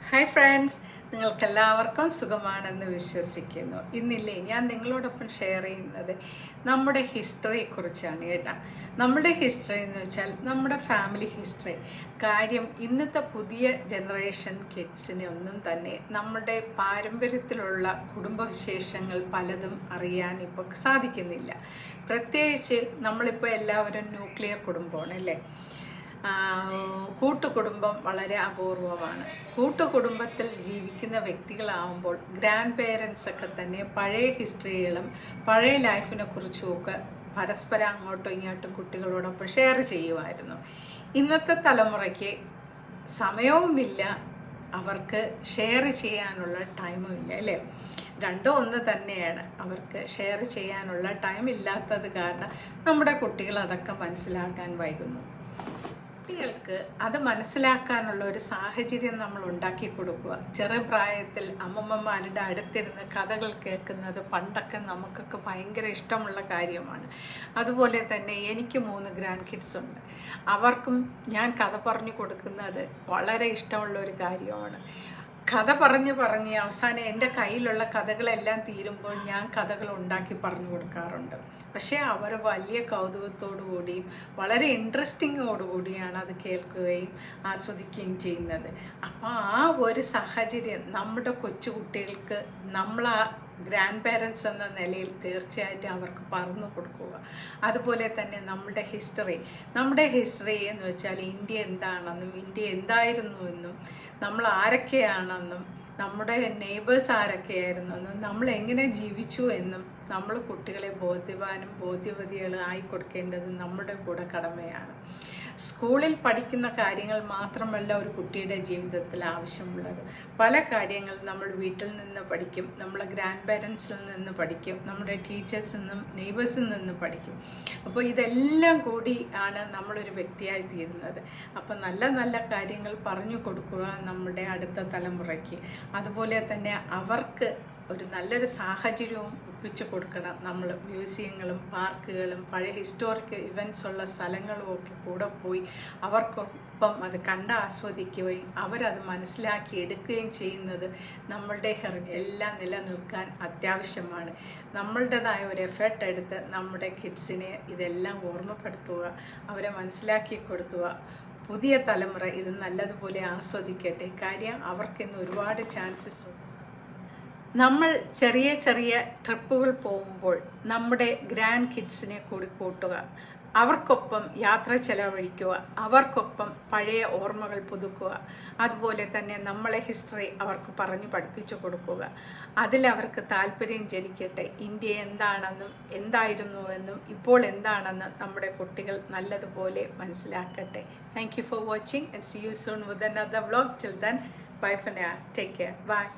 Hi friends, നിങ്ങൾക്കെല്ലാവർക്കും സുഖമാണെന്ന് വിശ്വസിക്കുന്നു. ഇന്നില്ലേ ഞാൻ നിങ്ങളോടൊപ്പം ഷെയർ ചെയ്യുന്നത് നമ്മുടെ ഹിസ്റ്ററിയെക്കുറിച്ചാണ് കേട്ടോ. നമ്മുടെ ഹിസ്റ്ററി എന്ന് വെച്ചാൽ നമ്മുടെ ഫാമിലി ഹിസ്റ്ററി. കാര്യം ഇന്നത്തെ പുതിയ ജനറേഷൻ കിഡ്സിനെ ഒന്നും തന്നെ നമ്മുടെ പാരമ്പര്യത്തിലുള്ള കുടുംബവിശേഷങ്ങൾ പലതും അറിയാൻ ഇപ്പോൾ സാധിക്കുന്നില്ല. പ്രത്യേകിച്ച് നമ്മളിപ്പോൾ എല്ലാവരും ന്യൂക്ലിയർ കുടുംബമാണ് അല്ലേ. കൂട്ടുകുടുംബം വളരെ അപൂർവമാണ്. കൂട്ടുകുടുംബത്തിൽ ജീവിക്കുന്ന വ്യക്തികളാവുമ്പോൾ ഗ്രാൻഡ് പേരൻസ് ഒക്കെ തന്നെ പഴയ ഹിസ്റ്ററികളും പഴയ ലൈഫിനെ കുറിച്ചുമൊക്കെ പരസ്പരം അങ്ങോട്ടും ഇങ്ങോട്ടും കുട്ടികളോടൊപ്പം ഷെയർ ചെയ്യുമായിരുന്നു. ഇന്നത്തെ തലമുറയ്ക്ക് സമയവുമില്ല, അവർക്ക് ഷെയർ ചെയ്യാനുള്ള ടൈമും ഇല്ല അല്ലേ. രണ്ടും ഒന്ന് തന്നെയാണ്. അവർക്ക് ഷെയർ ചെയ്യാനുള്ള ടൈം ഇല്ലാത്തത് കാരണം നമ്മുടെ കുട്ടികൾ അതൊക്കെ മനസ്സിലാക്കാൻ വൈകുന്നു. കുട്ടികൾക്ക് അത് മനസ്സിലാക്കാനുള്ള ഒരു സാഹചര്യം നമ്മൾ ഉണ്ടാക്കി കൊടുക്കുക. ചെറുപ്രായത്തിൽ അമ്മമ്മമാരുടെ അടുത്തിരുന്ന് കഥകൾ കേൾക്കുന്നത് പണ്ടൊക്കെ നമുക്കൊക്കെ ഭയങ്കര ഇഷ്ടമുള്ള കാര്യമാണ്. അതുപോലെ തന്നെ എനിക്ക് 3 ഗ്രാൻഡ് കിഡ്സ് ഉണ്ട്. അവർക്കും ഞാൻ കഥ പറഞ്ഞു കൊടുക്കുന്നത് വളരെ ഇഷ്ടമുള്ള ഒരു കാര്യമാണ്. കഥ പറഞ്ഞ് അവസാനം എൻ്റെ കയ്യിലുള്ള കഥകളെല്ലാം തീരുമ്പോൾ ഞാൻ കഥകൾ ഉണ്ടാക്കി പറഞ്ഞു കൊടുക്കാറുണ്ട്. പക്ഷേ അവർ വലിയ കൗതുകത്തോടു കൂടിയും വളരെ ഇൻട്രസ്റ്റിങ്ങോടുകൂടിയാണ് അത് കേൾക്കുകയും ആസ്വദിക്കുകയും ചെയ്യുന്നത്. അപ്പോൾ ആ ഒരു സാഹചര്യം നമ്മുടെ കൊച്ചു കുട്ടികൾക്ക് നമ്മൾ ഗ്രാൻഡ് പേരൻസ് എന്ന നിലയിൽ തീർച്ചയായിട്ടും അവർക്ക് പറഞ്ഞു കൊടുക്കുക. അതുപോലെ തന്നെ നമ്മുടെ ഹിസ്റ്ററി എന്ന് വെച്ചാൽ ഇന്ത്യ എന്താണെന്നും ഇന്ത്യ എന്തായിരുന്നുവെന്നും നമ്മൾ ആരൊക്കെയാണെന്നും നമ്മുടെ നെയ്ബേഴ്സ് ആരൊക്കെയായിരുന്നെന്നും നമ്മൾ എങ്ങനെ ജീവിച്ചു എന്നും നമ്മൾ കുട്ടികളെ ബോധ്യവതികളും ആയിക്കൊടുക്കേണ്ടത് നമ്മുടെ കൂടെ കടമയാണ്. സ്കൂളിൽ പഠിക്കുന്ന കാര്യങ്ങൾ മാത്രമല്ല ഒരു കുട്ടിയുടെ ജീവിതത്തിൽ ആവശ്യമുള്ളത്. പല കാര്യങ്ങൾ നമ്മൾ വീട്ടിൽ നിന്ന് പഠിക്കും, നമ്മളെ ഗ്രാൻഡ് പേരൻസിൽ നിന്ന് പഠിക്കും, നമ്മുടെ ടീച്ചേഴ്സിൽ നിന്നും നെയ്ബേഴ്സിൽ നിന്ന് പഠിക്കും. അപ്പോൾ ഇതെല്ലാം കൂടി ആണ് നമ്മളൊരു വ്യക്തിയായി തീരുന്നത്. അപ്പോൾ നല്ല കാര്യങ്ങൾ പറഞ്ഞു കൊടുക്കുക നമ്മുടെ അടുത്ത തലമുറയ്ക്ക്. അതുപോലെ തന്നെ അവർക്ക് ഒരു നല്ലൊരു സാഹചര്യവും ഒപ്പിച്ചു കൊടുക്കണം. നമ്മൾ മ്യൂസിയങ്ങളും പാർക്കുകളും പഴയ ഹിസ്റ്റോറിക്കൽ ഇവൻറ്റ്സ് ഉള്ള സ്ഥലങ്ങളും ഒക്കെ കൂടെ പോയി അവർക്കൊപ്പം അത് ആസ്വദിക്കുകയും അവരത് മനസ്സിലാക്കി എടുക്കുകയും ചെയ്യുന്നത് നമ്മളുടെ എല്ലാം നിലനിൽക്കാൻ അത്യാവശ്യമാണ്. നമ്മളുടേതായ ഒരു എഫേർട്ട് എടുത്ത് നമ്മുടെ കിഡ്സിനെ ഇതെല്ലാം ഓർമ്മപ്പെടുത്തുക, അവരെ മനസ്സിലാക്കി കൊടുത്തുക. പുതിയ തലമുറ ഇത് നല്ലതുപോലെ ആസ്വദിക്കട്ടെ. കാര്യം അവർക്കിന്ന് ഒരുപാട് ചാൻസസ് ഉണ്ട്. നമ്മൾ ചെറിയ ട്രിപ്പുകൾ പോകുമ്പോൾ നമ്മുടെ ഗ്രാൻഡ് കിഡ്സിനെ കൂടി കൂട്ടുക, അവർക്കൊപ്പം യാത്ര ചെലവഴിക്കുക, അവർക്കൊപ്പം പഴയ ഓർമ്മകൾ പുതുക്കുക. അതുപോലെ തന്നെ നമ്മളെ ഹിസ്റ്ററി അവർക്ക് പറഞ്ഞു പഠിപ്പിച്ചു കൊടുക്കുക. അതിലവർക്ക് താല്പര്യം ജനിക്കട്ടെ. ഇന്ത്യ എന്താണെന്നും എന്തായിരുന്നുവെന്നും ഇപ്പോൾ എന്താണെന്നും നമ്മുടെ കുട്ടികൾ നല്ലതുപോലെ മനസ്സിലാക്കട്ടെ. Thank you for watching and see you soon with another vlog. Till then, bye for now. Take care. Bye.